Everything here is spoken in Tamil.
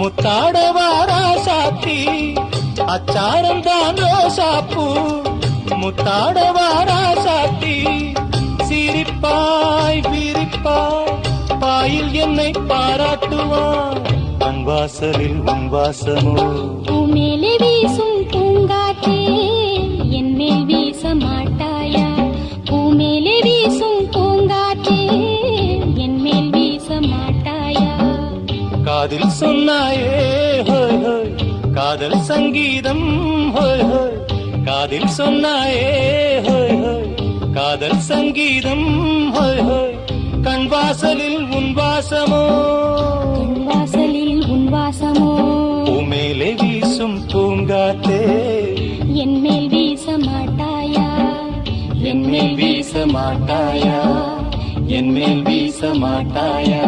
முத்தாடவாரா சாத்தி அச்சாரம் தான் ரோசாப்பூ முத்தாடவாரா சாத்தி சிரிப்பாய் விரிப்பாய் பாயில் என்னை பாராட்டுவான் தன் வாசலில் உன் வாசமோ பூமேலே வீசும் பூங்காற்றே என் மேல் வீச மாட்டாயா பூமேலே வீசும் பூங்காற்றே என் மேல் வீச மாட்டாயா காதில் சொன்னாயே ஹோய் ஹோய் காதல் சங்கீதம் ஹோய் ஹோய் காதில் சொன்னாயே ஹோய் ஹோய் காதல் சங்கீதம் ஹோய் ஹோய் கண் வாசலில் உன் வாசமோ கண் வாசலில் உன் வாசமோ பூமேலே வீசும் பூங்காற்றே என் மேல் வீச மாட்டாயா என் மேல் வீச மாட்டாயா என் மேல் வீச மாட்டாயா